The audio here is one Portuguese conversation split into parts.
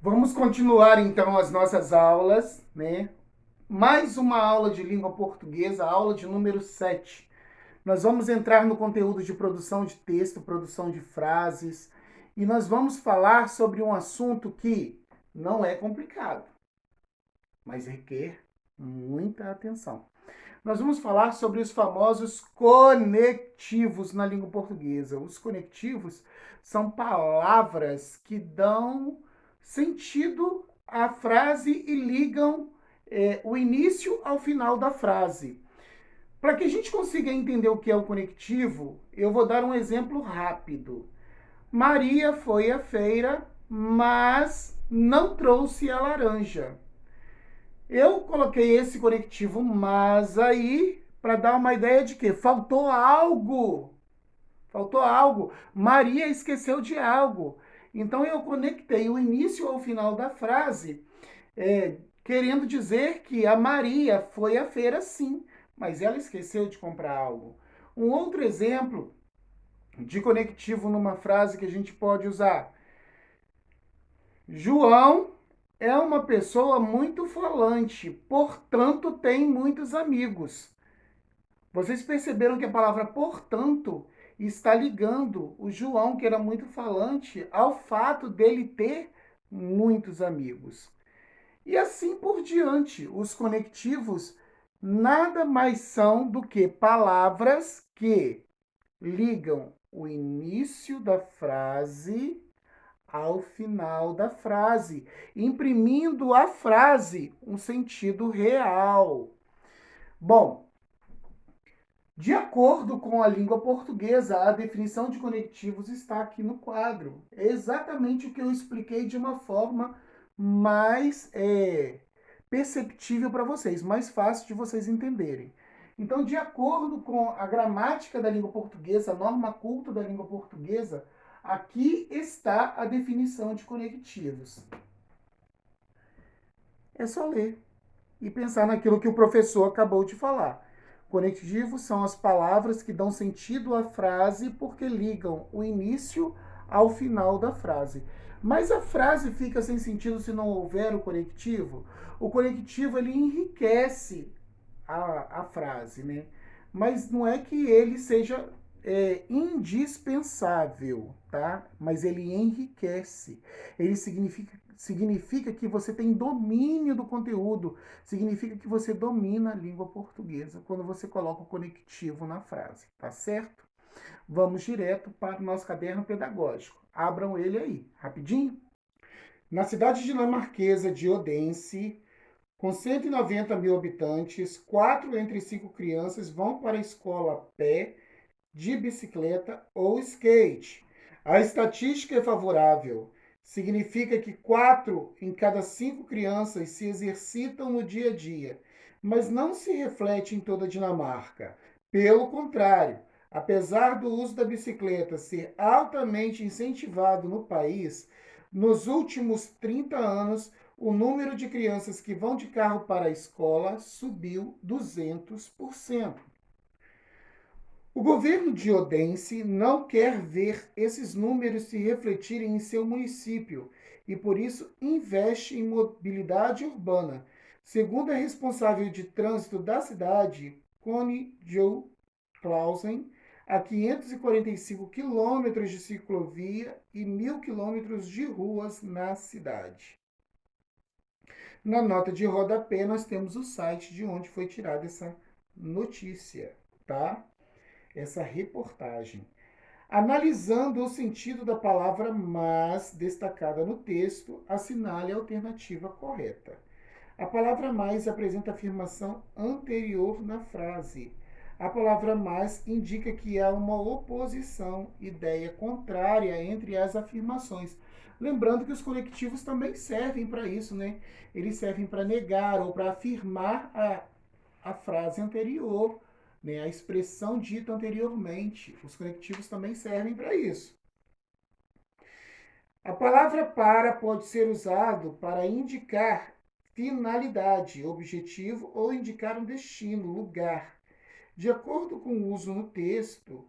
Vamos continuar então as nossas aulas, né? Mais uma aula de língua portuguesa, aula de número 7. Nós vamos entrar no conteúdo de produção de texto, produção de frases, e nós vamos falar sobre um assunto que não é complicado, mas requer muita atenção. Nós vamos falar sobre os famosos conectivos na língua portuguesa. Os conectivos são palavras que dão sentido à frase e ligam o início ao final da frase. Para que a gente consiga entender o que é o conectivo, eu vou dar um exemplo rápido. Maria foi à feira, mas não trouxe a laranja. Eu coloquei esse conectivo mas aí para dar uma ideia de que faltou algo. Faltou algo. Maria esqueceu de algo. Então eu conectei o início ao final da frase, querendo dizer que a Maria foi à feira sim, mas ela esqueceu de comprar algo. Um outro exemplo de conectivo numa frase que a gente pode usar: João é uma pessoa muito falante, portanto tem muitos amigos. Vocês perceberam que a palavra portanto está ligando o João, que era muito falante, ao fato dele ter muitos amigos. E assim por diante, os conectivos nada mais são do que palavras que ligam o início da frase ao final da frase, imprimindo à frase um sentido real. Bom, de acordo com a língua portuguesa, a definição de conectivos está aqui no quadro. É exatamente o que eu expliquei de uma forma mais perceptível para vocês, mais fácil de vocês entenderem. Então, de acordo com a gramática da língua portuguesa, a norma culta da língua portuguesa, aqui está a definição de conectivos. É só ler e pensar naquilo que o professor acabou de falar. Conectivos são as palavras que dão sentido à frase porque ligam o início ao final da frase. Mas a frase fica sem sentido se não houver o conectivo? O conectivo ele enriquece a frase, né? Mas não é que ele seja indispensável, tá? Mas ele enriquece. Ele significa que você tem domínio do conteúdo, significa que você domina a língua portuguesa quando você coloca o conectivo na frase, tá certo? Vamos direto para o nosso caderno pedagógico. Abram ele aí, rapidinho. Na cidade dinamarquesa de Odense, com 190 mil habitantes, 4 entre 5 crianças vão para a escola a pé, de bicicleta ou skate. A estatística é favorável. Significa que 4 em cada 5 crianças se exercitam no dia a dia, mas não se reflete em toda a Dinamarca. Pelo contrário, apesar do uso da bicicleta ser altamente incentivado no país, nos últimos 30 anos, o número de crianças que vão de carro para a escola subiu 200%. O governo de Odense não quer ver esses números se refletirem em seu município e, por isso, investe em mobilidade urbana. Segundo a responsável de trânsito da cidade, Connie Jo Clausen, há 545 quilômetros de ciclovia e 1.000 quilômetros de ruas na cidade. Na nota de rodapé, nós temos o site de onde foi tirada essa notícia, tá? Essa reportagem. Analisando o sentido da palavra mas destacada no texto, assinale a alternativa correta. A palavra mais apresenta afirmação anterior na frase. A palavra mas indica que há uma oposição, ideia contrária entre as afirmações. Lembrando que os conectivos também servem para isso, né? Eles servem para negar ou para afirmar a frase anterior, né? A expressão dita anteriormente. Os conectivos também servem para isso. A palavra para pode ser usado para indicar finalidade, objetivo ou indicar um destino, lugar. De acordo com o uso no texto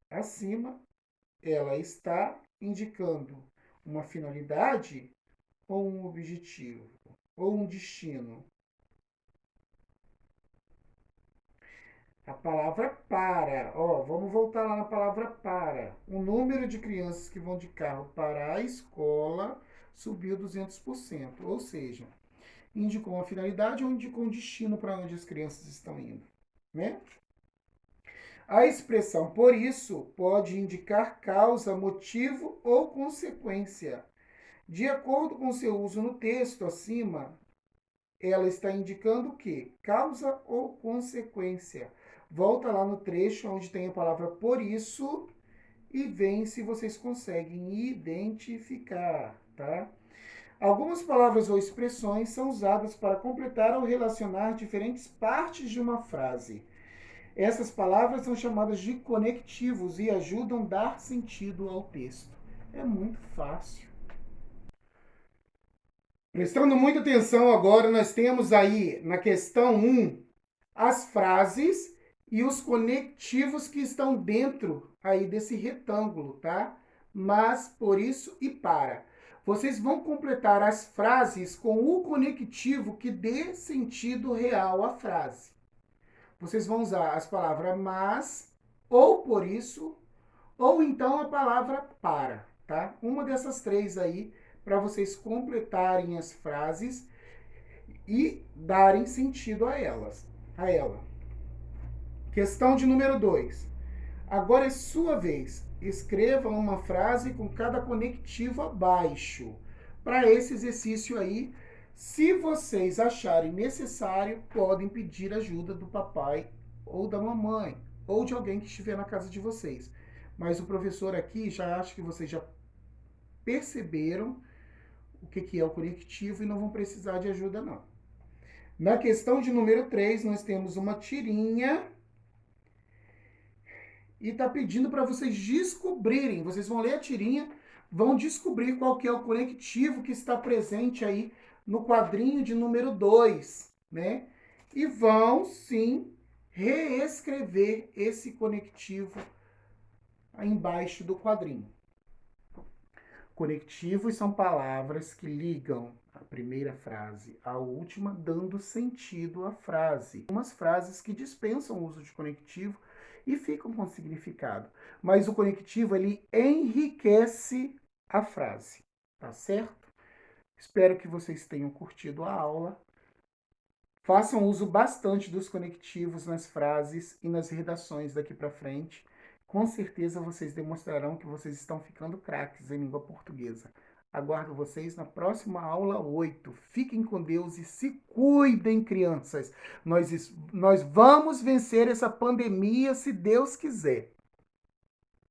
acima, ela está indicando uma finalidade ou um objetivo, ou um destino. A palavra para, ó, vamos voltar lá na palavra para. O número de crianças que vão de carro para a escola subiu 200%, ou seja, indicou uma finalidade ou indicou um destino para onde as crianças estão indo, né? A expressão por isso pode indicar causa, motivo ou consequência. De acordo com seu uso no texto acima, ela está indicando o quê? Causa ou consequência. Volta lá no trecho onde tem a palavra por isso e vê se vocês conseguem identificar, tá? Algumas palavras ou expressões são usadas para completar ou relacionar diferentes partes de uma frase. Essas palavras são chamadas de conectivos e ajudam a dar sentido ao texto. É muito fácil. Prestando muita atenção agora, nós temos aí na questão 1 as frases e os conectivos que estão dentro aí desse retângulo, tá? Mas, por isso e para. Vocês vão completar as frases com o conectivo que dê sentido real à frase. Vocês vão usar as palavras mas, ou por isso, ou então a palavra para, tá? Uma dessas três aí, para vocês completarem as frases e darem sentido a elas, a ela. Questão de número 2. Agora é sua vez. Escreva uma frase com cada conectivo abaixo. Para esse exercício aí, se vocês acharem necessário, podem pedir ajuda do papai ou da mamãe, ou de alguém que estiver na casa de vocês. Mas o professor aqui já acha que vocês já perceberam o que é o conectivo e não vão precisar de ajuda, não. Na questão de número 3, nós temos uma tirinha e está pedindo para vocês descobrirem. Vocês vão ler a tirinha, vão descobrir qual que é o conectivo que está presente aí no quadrinho de número 2, né? E vão, sim, reescrever esse conectivo aí embaixo do quadrinho. Conectivos são palavras que ligam a primeira frase à última, dando sentido à frase. Umas frases que dispensam o uso de conectivo e ficam com significado. Mas o conectivo, ele enriquece a frase, tá certo? Espero que vocês tenham curtido a aula. Façam uso bastante dos conectivos nas frases e nas redações daqui para frente. Com certeza vocês demonstrarão que vocês estão ficando craques em língua portuguesa. Aguardo vocês na próxima aula 8. Fiquem com Deus e se cuidem, crianças. Nós vamos vencer essa pandemia se Deus quiser.